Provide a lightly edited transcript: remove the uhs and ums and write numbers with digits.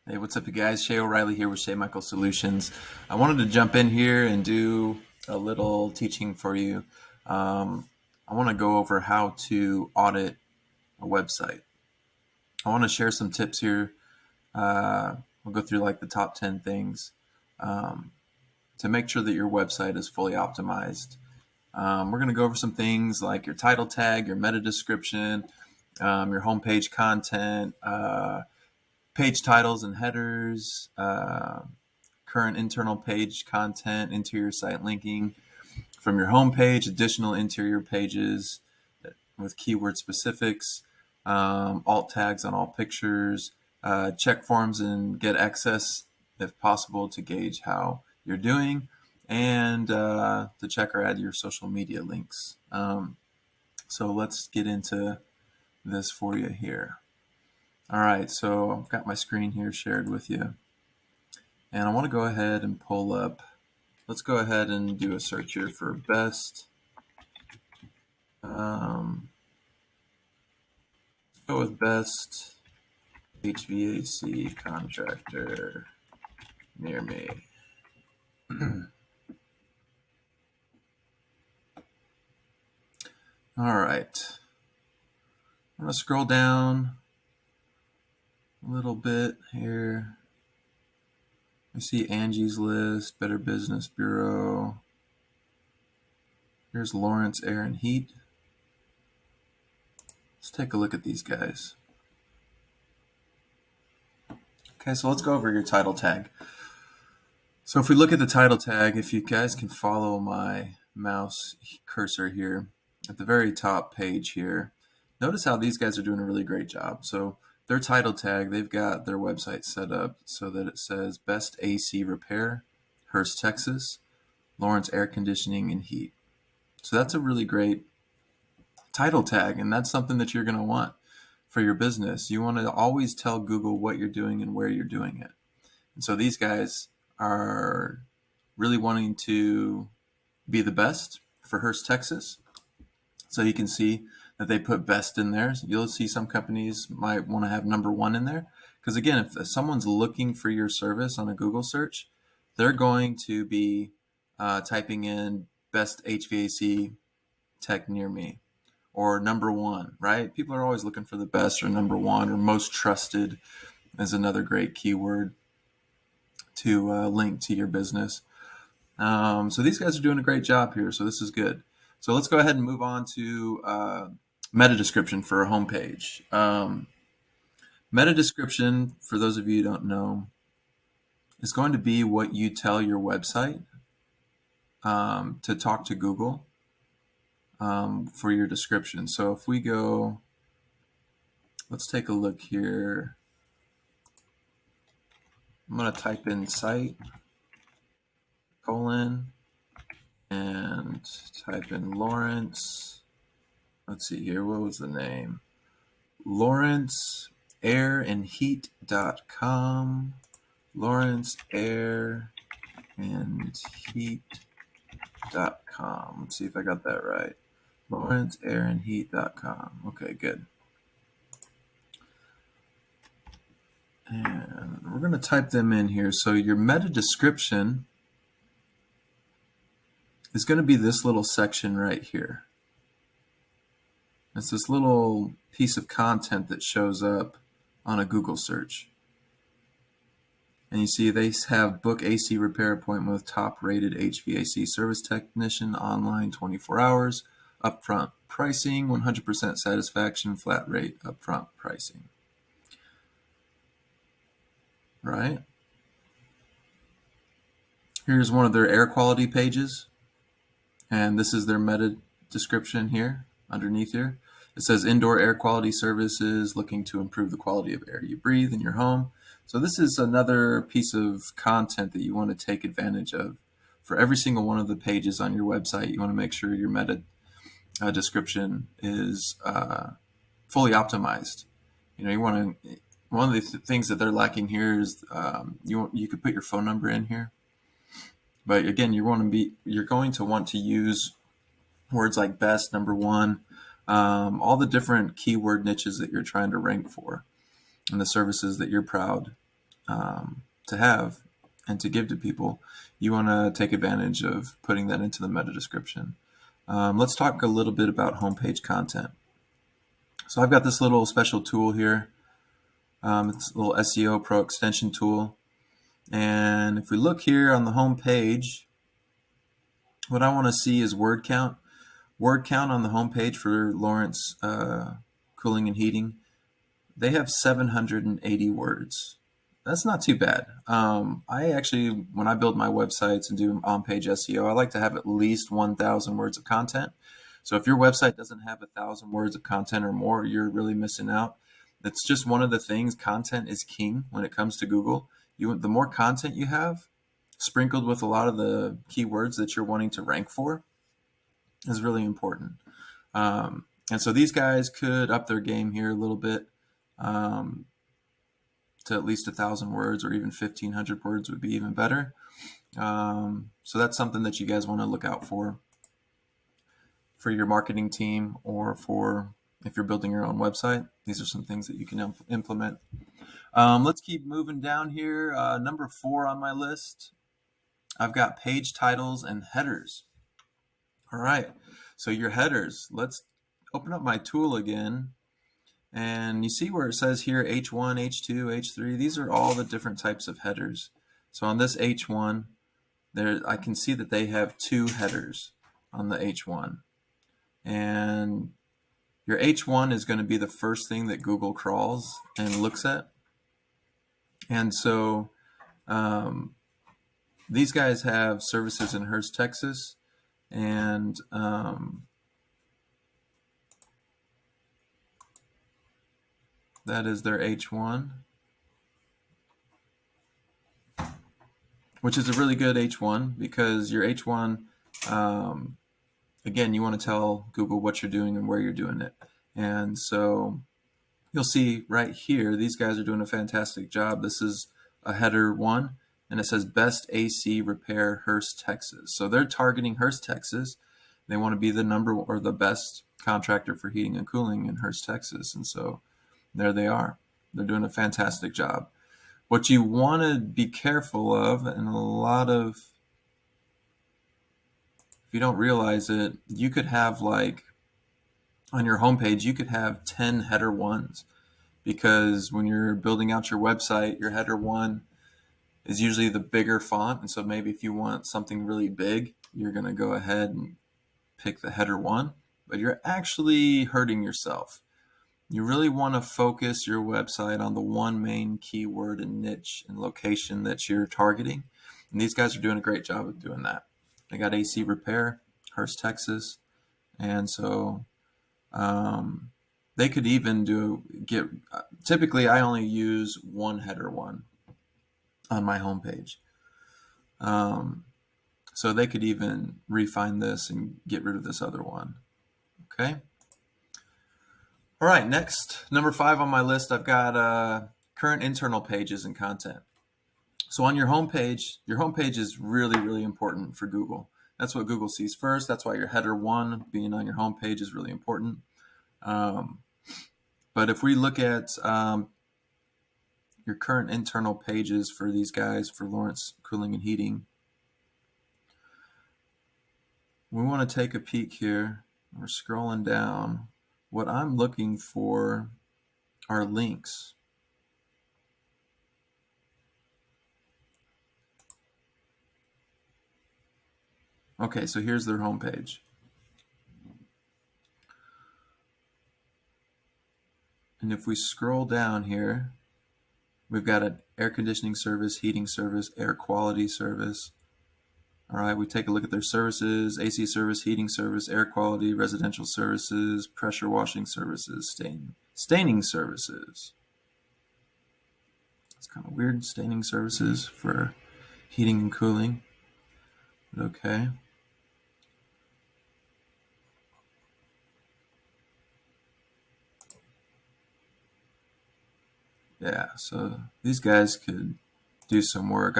Hey, what's up, you guys? Shea O'Reilly here with Shea Micheal Solutions. I wanted to jump in here and do a little teaching for you. I want to go over how to audit a website. I want to share some tips here. We'll go through like the top 10 things um, to make sure that your website is fully optimized. We're going to go over some things like your title tag, your meta description, your homepage content, page titles and headers, current internal page content, interior site linking from your home page, additional interior pages with keyword specifics, alt tags on all pictures, check forms and get access if possible to gauge how you're doing, and to check or add your social media links. So let's get into this for you here. All right, so I've got my screen here shared with you. And I want to go ahead and pull up, let's go ahead and do a search here for best. Let's go with best HVAC contractor near me. All right. I'm going to scroll down a little bit here. I see Angie's List, Better Business Bureau. Here's Lawrence Air and Heat. Let's take a look at these guys. Okay, so let's go over your title tag. So if we look at the title tag, if you guys can follow my mouse cursor here at the very top page here, notice how these guys are doing a really great job. So their title tag, they've got their website set up so that it says Best AC Repair, Hearst, Texas, Lawrence Air Conditioning and Heat. So that's a really great title tag, and that's something that you're going to want for your business. You want to always tell Google what you're doing and where you're doing it. And so these guys are really wanting to be the best for Hearst, Texas. So you can see that they put best in there. You'll see some companies might want to have number one in there. Because again, if someone's looking for your service on a Google search, they're going to be typing in best HVAC tech near me or number one, right? People are always looking for the best or number one or most trusted is another great keyword to link to your business. So these guys are doing a great job here. So this is good. So let's go ahead and move on to meta description for a homepage. Meta description, for those of you who don't know, is going to be what you tell your website to talk to Google for your description. So if we go, let's take a look here. I'm going to type in site colon and type in Lawrence. Let's see here. What was the name? LawrenceAirandHeat.com. LawrenceAirandHeat.com. Let's see if I got that right. LawrenceAirandHeat.com. Okay, good. And we're going to type them in here. So your meta description is going to be this little section right here. It's this little piece of content that shows up on a Google search. And you see they have book AC repair appointment with top rated HVAC service technician online 24 hours, upfront pricing, 100% satisfaction, flat rate, upfront pricing. Right? Here's one of their air quality pages. And this is their meta description here underneath here. It says indoor air quality services looking to improve the quality of air you breathe in your home. So this is another piece of content that you want to take advantage of. For every single one of the pages on your website, you want to make sure your meta description is fully optimized. You know, you want to, one of the things that they're lacking here is you could put your phone number in here. But again, you're going to want to use words like best, number one, all the different keyword niches that you're trying to rank for and the services that you're proud to have and to give to people, you want to take advantage of putting that into the meta description. Let's talk a little bit about homepage content. So I've got this little special tool here. It's a little SEO Pro extension tool. And if we look here on the home page, what I want to see is word count. Word count on the home page for Lawrence Cooling and Heating. They have 780 words. That's not too bad. I actually, when I build my websites and do on-page SEO, I like to have at least 1,000 words of content. So if your website doesn't have 1,000 words of content or more, you're really missing out. That's just one of the things. Content is king when it comes to Google. The more content you have, sprinkled with a lot of the keywords that you're wanting to rank for, is really important. And so these guys could up their game here a little bit. To at least 1,000 words, or even 1,500 words would be even better. So that's something that you guys want to look out for your marketing team, or for if you're building your own website. These are some things that you can implement. Let's keep moving down here. Number 4 on my list, I've got page titles and headers. All right, so your headers. Let's open up my tool again. And you see where it says here H1, H2, H3. These are all the different types of headers. So on this H1, I can see that they have 2 headers on the H1. And your H1 is going to be the first thing that Google crawls and looks at. And so these guys have services in Hearst, Texas. And that is their H1, which is a really good H1, because your H1, again, you want to tell Google what you're doing and where you're doing it. And so you'll see right here, these guys are doing a fantastic job. This is a header 1, and it says Best AC Repair Hearst, Texas. So they're targeting Hearst, Texas. They want to be the the best contractor for heating and cooling in Hearst, Texas. And so there they are. They're doing a fantastic job. What you want to be careful of, and if you don't realize it, you could have, like, on your homepage, you could have 10 header 1s, because when you're building out your website, your header 1 is usually the bigger font. And so maybe if you want something really big, you're going to go ahead and pick the header 1, but you're actually hurting yourself. You really want to focus your website on the one main keyword and niche and location that you're targeting. And these guys are doing a great job of doing that. They got AC Repair, Hearst, Texas. And so they could even typically I only use 1 header 1 on my homepage. So they could even refine this and get rid of this other one. Okay. All right, next, number 5 on my list, I've got current internal pages and content. So on your homepage is really, really important for Google. That's what Google sees first. That's why your header 1 being on your homepage is really important. But if we look at your current internal pages for these guys, for Lawrence Cooling and Heating, we want to take a peek here. We're scrolling down. What I'm looking for are links. Okay, so here's their homepage. And if we scroll down here, we've got an air conditioning service, heating service, air quality service. All right, we take a look at their services: AC service, heating service, air quality, residential services, pressure washing services, staining services. It's kind of weird, staining services for heating and cooling. But okay. Yeah, so these guys could do some work.